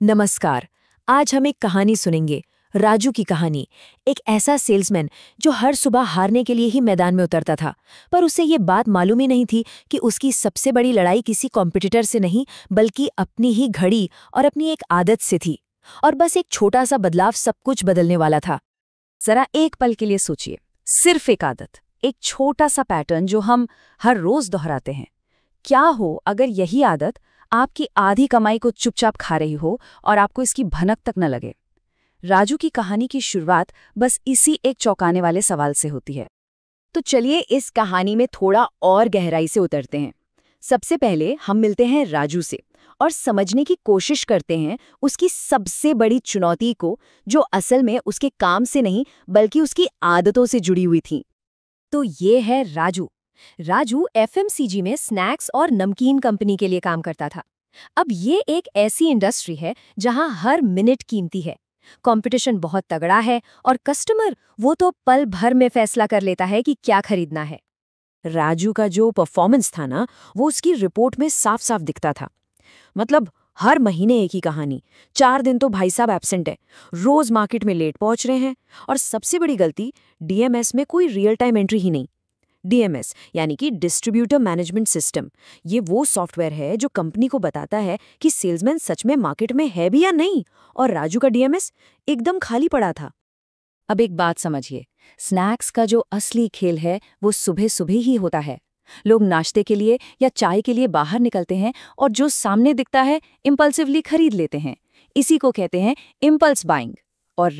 नमस्कार। आज हम एक कहानी सुनेंगे, राजू की कहानी। एक ऐसा सेल्समैन जो हर सुबह हारने के लिए ही मैदान में उतरता था, पर उसे ये बात मालूम ही नहीं थी कि उसकी सबसे बड़ी लड़ाई किसी कॉम्पिटिटर से नहीं, बल्कि अपनी ही घड़ी और अपनी एक आदत से थी। और बस एक छोटा सा बदलाव सब कुछ बदलने वाला था। जरा एक पल के लिए सोचिए, सिर्फ एक आदत, एक छोटा सा पैटर्न जो हम हर रोज दोहराते हैं। क्या हो अगर यही आदत आपकी आधी कमाई को चुपचाप खा रही हो और आपको इसकी भनक तक न लगे। राजू की कहानी की शुरुआत बस इसी एक चौंकाने वाले सवाल से होती है। तो चलिए इस कहानी में थोड़ा और गहराई से उतरते हैं। सबसे पहले हम मिलते हैं राजू से और समझने की कोशिश करते हैं उसकी सबसे बड़ी चुनौती को, जो असल में उसके काम से नहीं बल्कि उसकी आदतों से जुड़ी हुई थी। तो ये है राजू। राजू एफएमसीजी में स्नैक्स और नमकीन कंपनी के लिए काम करता था। अब ये एक ऐसी इंडस्ट्री है जहां हर मिनट कीमती है, कंपटीशन बहुत तगड़ा है और कस्टमर वो तो पल भर में फैसला कर लेता है कि क्या खरीदना है। राजू का जो परफॉर्मेंस था ना, वो उसकी रिपोर्ट में साफ साफ दिखता था। मतलब हर महीने एक ही कहानी, 4 दिन तो भाई साहब एब्सेंट है, रोज मार्केट में लेट पहुंच रहे हैं। और सबसे बड़ी गलती, डीएमएस में कोई रियल टाइम एंट्री ही नहीं। डीएमएस यानी कि डिस्ट्रीब्यूटर मैनेजमेंट सिस्टम, ये वो सॉफ्टवेयर है जो कंपनी को बताता है कि सेल्समैन सच में मार्केट में है भी या नहीं। और राजू का डीएमएस एकदम खाली पड़ा था। अब एक बात समझिए, स्नैक्स का जो असली खेल है वो सुबह सुबह ही होता है। लोग नाश्ते के लिए या चाय के लिए बाहर निकलते हैं और जो सामने दिखता है इम्पल्सिवली खरीद लेते हैं। इसी को कहते हैं इम्पल्स बाइंग। और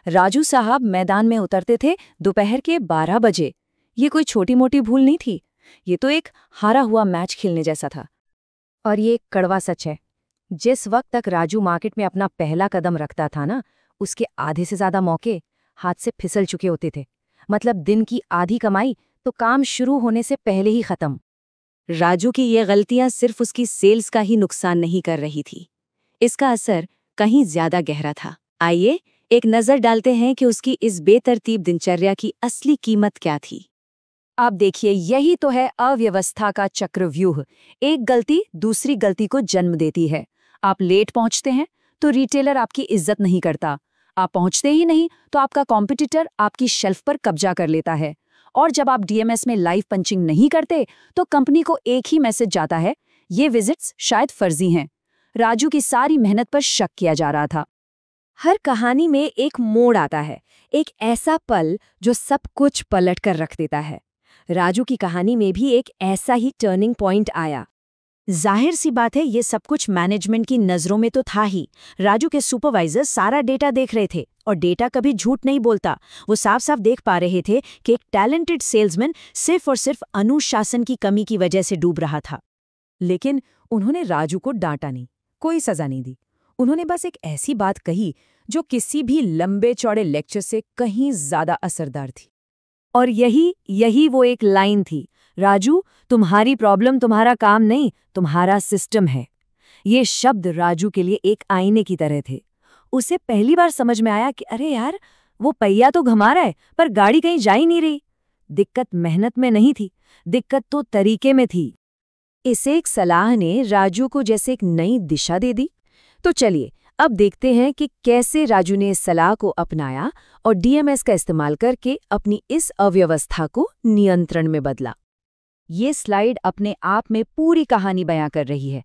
राजू साहब मैदान में उतरते थे दोपहर के 12 बजे। ये कोई छोटी मोटी भूल नहीं थी, ये तो एक हारा हुआ मैच खेलने जैसा था। और ये एक कड़वा सच है, जिस वक्त तक राजू मार्केट में अपना पहला कदम रखता था ना, उसके आधे से ज्यादा मौके हाथ से फिसल चुके होते थे। मतलब दिन की आधी कमाई तो काम शुरू होने से पहले ही खत्म। राजू की ये गलतियां सिर्फ उसकी सेल्स का ही नुकसान नहीं कर रही थी, इसका असर कहीं ज्यादा गहरा था। आइए एक नजर डालते हैं कि उसकी इस बेतरतीब दिनचर्या की असली कीमत क्या थी। आप देखिए, यही तो है अव्यवस्था का चक्रव्यूह। एक गलती दूसरी गलती को जन्म देती है। आप लेट पहुंचते हैं तो रिटेलर आपकी इज्जत नहीं करता। आप पहुंचते ही नहीं तो आपका कॉम्पिटिटर आपकी शेल्फ पर कब्जा कर लेता है। और जब आप डीएमएस में लाइव पंचिंग नहीं करते तो कंपनी को एक ही मैसेज जाता है, ये विजिट्स शायद फर्जी हैं। राजू की सारी मेहनत पर शक किया जा रहा था। हर कहानी में एक मोड़ आता है, एक ऐसा पल जो सब कुछ पलट कर रख देता है। राजू की कहानी में भी एक ऐसा ही टर्निंग पॉइंट आया। जाहिर सी बात है, ये सब कुछ मैनेजमेंट की नज़रों में तो था ही। राजू के सुपरवाइजर सारा डेटा देख रहे थे और डेटा कभी झूठ नहीं बोलता। वो साफ साफ देख पा रहे थे कि एक टैलेंटेड सेल्समैन सिर्फ और सिर्फ अनुशासन की कमी की वजह से डूब रहा था। लेकिन उन्होंने राजू को डांटा नहीं, कोई सजा नहीं दी। उन्होंने बस एक ऐसी बात कही जो किसी भी लंबे चौड़े लेक्चर से कहीं ज्यादा असरदार थी। और यही वो एक लाइन थी, राजू, तुम्हारी प्रॉब्लम तुम्हारा काम नहीं, तुम्हारा सिस्टम है। ये शब्द राजू के लिए एक आईने की तरह थे। उसे पहली बार समझ में आया कि अरे यार, वो पहिया तो घुमा रहा है पर गाड़ी कहीं जा ही नहीं रही। दिक्कत मेहनत में नहीं थी, दिक्कत तो तरीके में थी। इस एक सलाह ने राजू को जैसे एक नई दिशा दे दी। तो चलिए अब देखते हैं कि कैसे राजू ने इस सलाह को अपनाया और डीएमएस का इस्तेमाल करके अपनी इस अव्यवस्था को नियंत्रण में बदला। ये स्लाइड अपने आप में पूरी कहानी बयां कर रही है।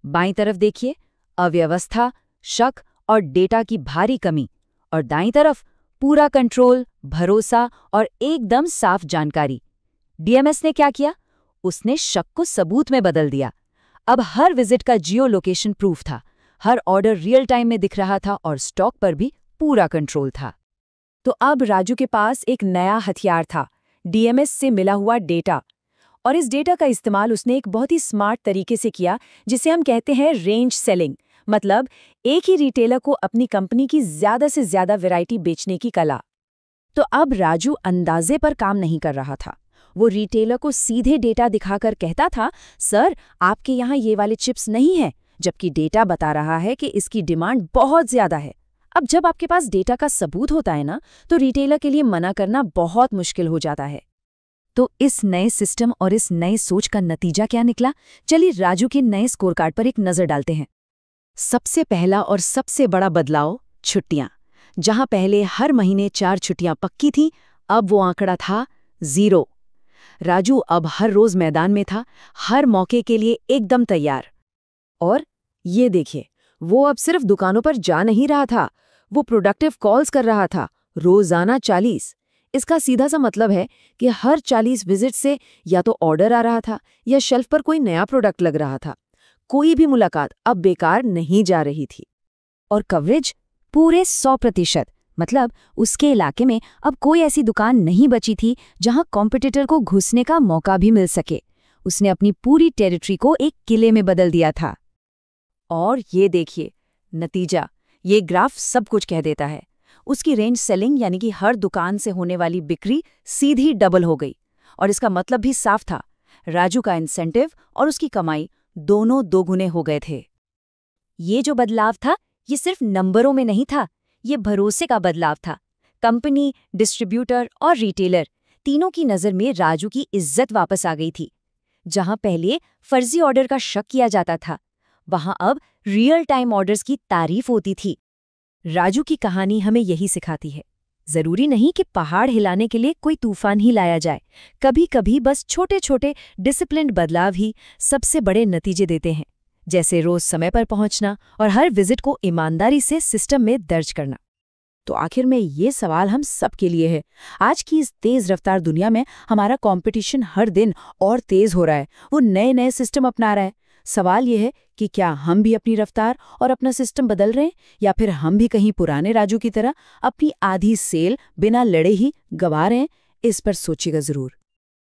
बाईं तरफ देखिए, अव्यवस्था, शक और डेटा की भारी कमी, और दाईं तरफ पूरा कंट्रोल, भरोसा और एकदम साफ जानकारी। डीएमएस ने क्या किया? उसने शक को सबूत में बदल दिया। अब हर विजिट का जियो लोकेशन प्रूफ था, हर ऑर्डर रियल टाइम में दिख रहा था और स्टॉक पर भी पूरा कंट्रोल था। तो अब राजू के पास एक नया हथियार था, डीएमएस से मिला हुआ डेटा। और इस डेटा का इस्तेमाल उसने एक बहुत ही स्मार्ट तरीके से किया, जिसे हम कहते हैं रेंज सेलिंग। मतलब एक ही रिटेलर को अपनी कंपनी की ज्यादा से ज्यादा वैरायटी बेचने की कला। तो अब राजू अंदाजे पर काम नहीं कर रहा था। वो रिटेलर को सीधे डेटा दिखाकर कहता था, सर, आपके यहाँ ये वाले चिप्स नहीं हैं, जबकि डेटा बता रहा है कि इसकी डिमांड बहुत ज्यादा है। अब जब आपके पास डेटा का सबूत होता है ना, तो रिटेलर के लिए मना करना बहुत मुश्किल हो जाता है। तो इस नए सिस्टम और इस नए सोच का नतीजा क्या निकला? चलिए राजू के नए स्कोरकार्ड पर एक नजर डालते हैं। सबसे पहला और सबसे बड़ा बदलाव छुट्टियां। जहां पहले हर महीने 4 छुट्टियां पक्की थीं, अब वो आंकड़ा था 0। राजू अब हर रोज मैदान में था, हर मौके के लिए एकदम तैयार। और ये देखिए, वो अब सिर्फ दुकानों पर जा नहीं रहा था, वो प्रोडक्टिव कॉल्स कर रहा था, रोजाना 40। इसका सीधा सा मतलब है कि हर 40 विजिट से या तो ऑर्डर आ रहा था या शेल्फ पर कोई नया प्रोडक्ट लग रहा था। कोई भी मुलाकात अब बेकार नहीं जा रही थी। और कवरेज पूरे 100%। मतलब उसके इलाके में अब कोई ऐसी दुकान नहीं बची थी जहां कॉम्पिटिटर को घुसने का मौका भी मिल सके। उसने अपनी पूरी टेरिटरी को एक किले में बदल दिया था। और ये देखिए नतीजा, ये ग्राफ सब कुछ कह देता है। उसकी रेंज सेलिंग यानी कि हर दुकान से होने वाली बिक्री सीधी डबल हो गई। और इसका मतलब भी साफ था, राजू का इंसेंटिव और उसकी कमाई दोनों दोगुने हो गए थे। ये जो बदलाव था, ये सिर्फ नंबरों में नहीं था, ये भरोसे का बदलाव था। कंपनी, डिस्ट्रीब्यूटर और रिटेलर तीनों की नज़र में राजू की इज्जत वापस आ गई थी। जहां पहले फर्जी ऑर्डर का शक किया जाता था, वहां अब रियल टाइम ऑर्डर्स की तारीफ होती थी। राजू की कहानी हमें यही सिखाती है, जरूरी नहीं कि पहाड़ हिलाने के लिए कोई तूफान ही लाया जाए। कभी कभी बस छोटे छोटे डिसिप्लिन्ड बदलाव ही सबसे बड़े नतीजे देते हैं, जैसे रोज समय पर पहुंचना और हर विजिट को ईमानदारी से सिस्टम में दर्ज करना। तो आखिर में ये सवाल हम सब के लिए है। आज की इस तेज रफ्तार दुनिया में हमारा कंपटीशन हर दिन और तेज हो रहा है, वो नए नए सिस्टम अपना रहा है। सवाल ये है कि क्या हम भी अपनी रफ्तार और अपना सिस्टम बदल रहे हैं, या फिर हम भी कहीं पुराने राजू की तरह अपनी आधी सेल बिना लड़े ही गंवा रहे हैं? इस पर सोचिएगा जरूर।